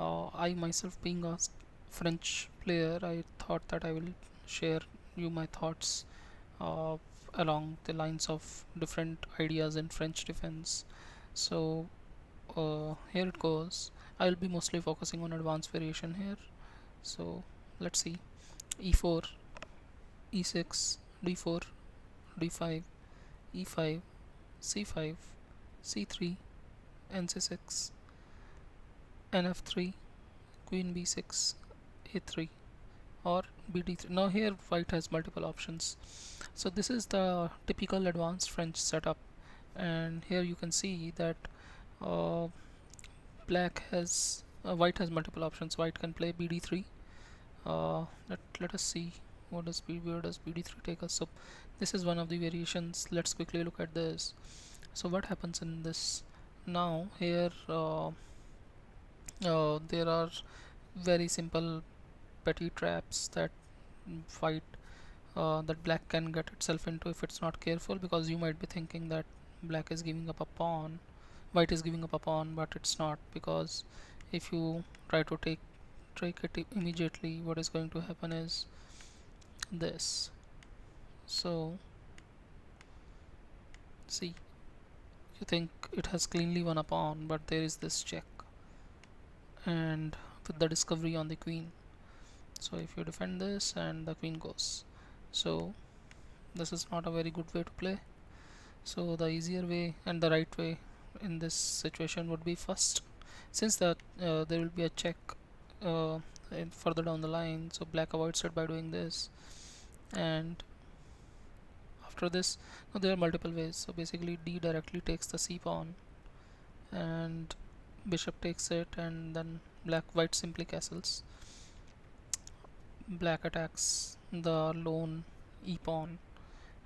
I myself being a French player, I thought that I will share you my thoughts uh, along the lines of different ideas in French defense. So here it goes. I'll be mostly focusing on advanced variation here. So let's see: e4, e6, d4, d5, e5, c5, c3, nc6, nf3, queen b6, a3, or bd3. Now here white has multiple options. So this is the typical advanced French setup, and here you can see that uh, white has multiple options. White can play bd3. Let us see where does bd3 take us. So this is one of the variations. Let's quickly look at this. So what happens in this? Now here there are very simple petty traps that white that black can get itself into if it's not careful, because you might be thinking that black is giving up a pawn, white is giving up a pawn, but it's not, because if you try to take it immediately, what is going to happen is this. So see, you think it has cleanly won a pawn, but there is this check, and with the discovery on the queen. So if you defend this and the queen goes, so this is not a very good way to play. So the easier way and the right way in this situation would be, first, since that there will be a check further down the line, so black avoids it by doing this. And after this, now there are multiple ways. So basically d directly takes the c pawn and bishop takes it, and then white simply castles. Black attacks the lone e pawn,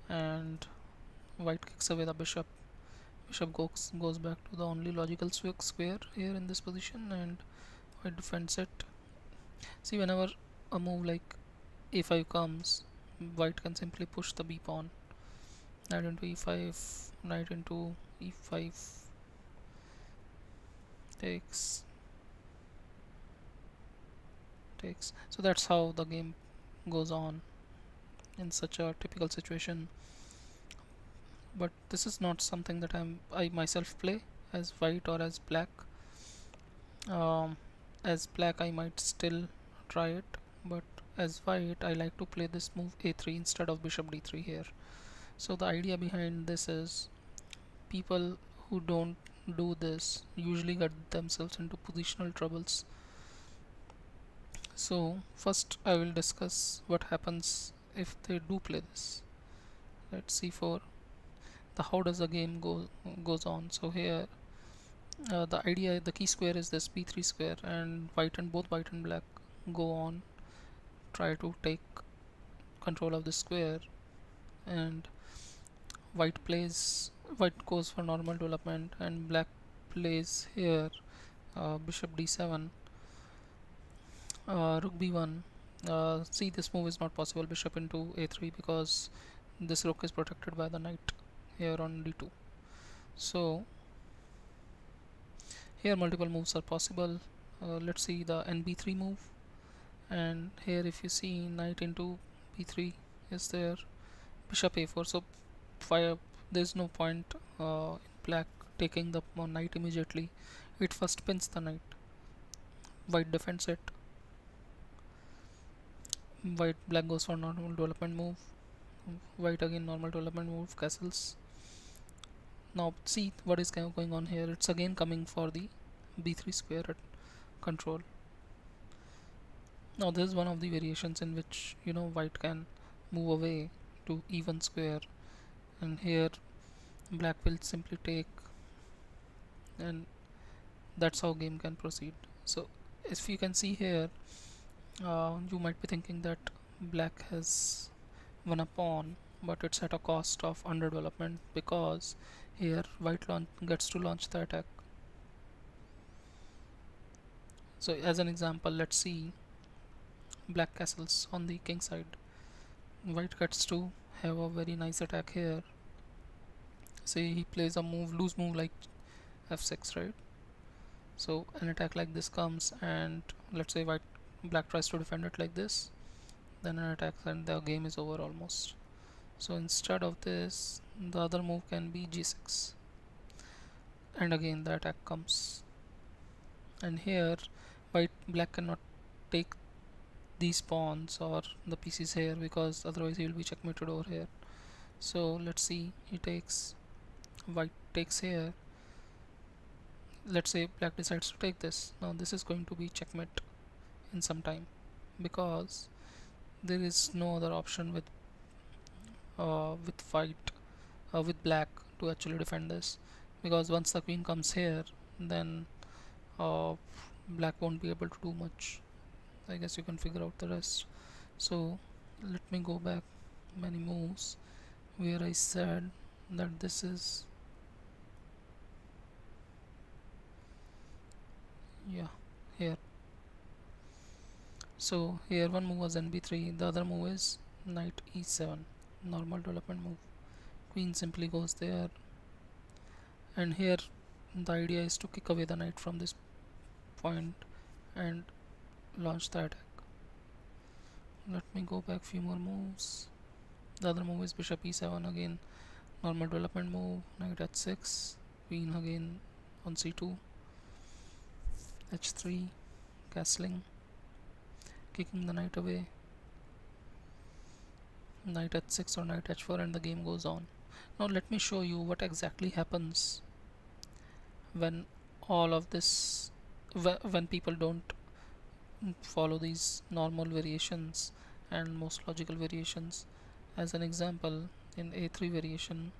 and white kicks away the bishop. Bishop goes back to the only logical square here in this position, and white defends it. See, whenever a move like a5 comes, white can simply push the b pawn, knight into e5, knight into e5 takes. So that's how the game goes on in such a typical situation. But this is not something that I myself play as white or as black. um, as black I might still try it, but as white I like to play this move a3 instead of bishop d3 here. So the idea behind this is, people who don't do this usually get themselves into positional troubles. So first I will discuss what happens if they do play this. Let's c4. How does the game goes on. So here the key square is this b3 square, and both white and black go on try to take control of the square, and white goes for normal development, and black plays here bishop d7, rook b1. See, this move is not possible, bishop into a3, because this rook is protected by the knight here on d2. So here multiple moves are possible. Let's see the nb3 move, and here if you see, knight into b3 is there, bishop a4. So there's no point in black taking the knight immediately. It first pins the knight, white defends it, black goes for normal development move, white again normal development move, castles. Now see what is going on here. It's again coming for the b3 square at control. Now this is one of the variations in which white can move away to even square, and here black will simply take, and that's how game can proceed. So if you can see here, you might be thinking that black has won a pawn, but it's at a cost of underdevelopment, because here white gets to launch the attack. So as an example, let's see black castles on the king side. White gets to have a very nice attack here. Say he plays a loose move like f6, right? So an attack like this comes, and let's say black tries to defend it like this, then an attack, and the game is over almost. So instead of this, the other move can be g6, and again the attack comes. And here black cannot take these pawns or the pieces here, because otherwise he will be checkmated over here. So let's see, he takes, white takes here. Let's say black decides to take this. Now this is going to be checkmate in some time, because there is no other option white with black to actually defend this, because once the queen comes here, then uh, black won't be able to do much. I guess you can figure out the rest. So let me go back many moves where I said that this is, yeah, here. So here one move was nb3, the other move is knight e7, normal development move. Queen simply goes there, and here the idea is to kick away the knight from this point and launch the attack. Let me go back few more moves. The other move is bishop e7, again normal development move. Knight h6, queen again on c2, h3, castling, kicking the knight away, knight h6 or knight h4, and the game goes on. Now let me show you what exactly happens when all of this, when people don't follow these normal variations and most logical variations. As an example, in a3 variation,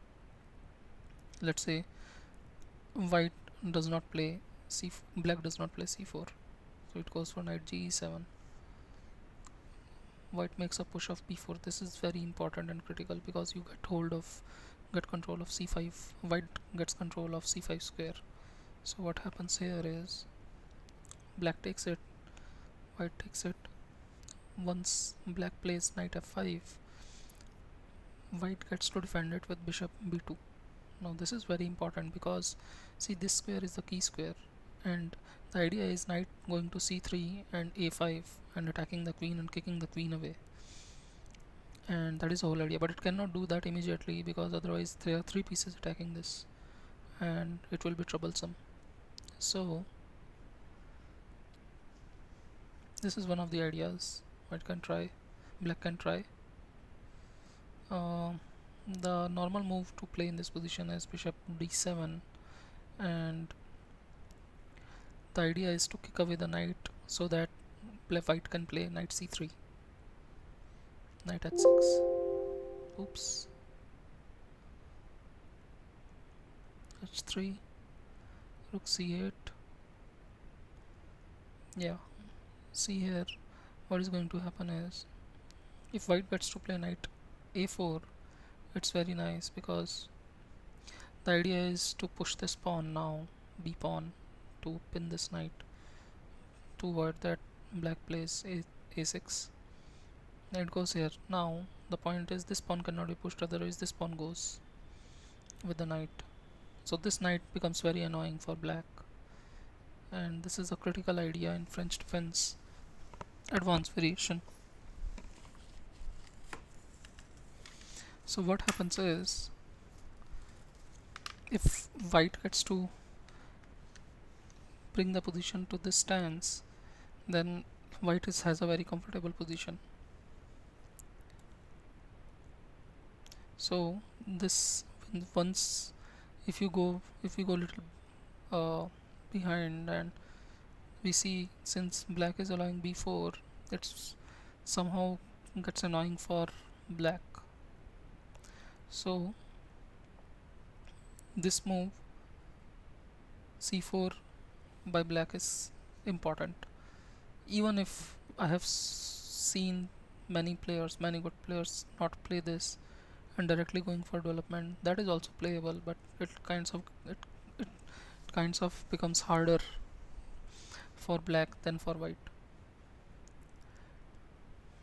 let's say white does not play black does not play c4, so it goes for knight ge7. White makes a push of b4. This is very important and critical, because you get control of c5. White gets control of c5 square. So what happens here is black takes it, white takes it. Once black plays knight f5, white gets to defend it with bishop b2. Now this is very important, because see, this square is the key square, and the idea is knight going to c3 and a5 and attacking the queen and kicking the queen away, and that is the whole idea. But it cannot do that immediately, because otherwise there are three pieces attacking this and it will be troublesome. So this is one of the ideas black can try. The normal move to play in this position is bishop d7, and the idea is to kick away the knight so that white can play knight c3, knight h6, oops, h3, rook c8. Yeah, see here what is going to happen is, if white gets to play knight a4, it's very nice, because the idea is to push this pawn now, b pawn, to pin this knight to avoid that black plays a6. Knight goes here. Now the point is, this pawn cannot be pushed, otherwise this pawn goes with the knight. So this knight becomes very annoying for black, and this is a critical idea in French defense advanced variation. So what happens is, if white gets to bring the position to this stance, then white has a very comfortable position. So this, once, if you go little behind, and we see, since black is allowing b4, it's somehow gets annoying for black. So this move c4 by black is important. Even if I have seen many good players not play this and directly going for development, that is also playable, but it kinds of becomes harder for black than for white.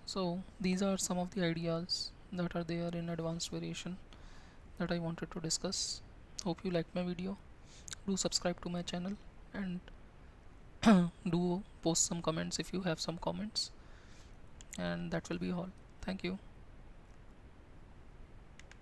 So these are some of the ideas that are there in advanced variation that I wanted to discuss. Hope you liked my video. Do subscribe to my channel and Do post some comments if you have some comments, and that will be all. Thank you.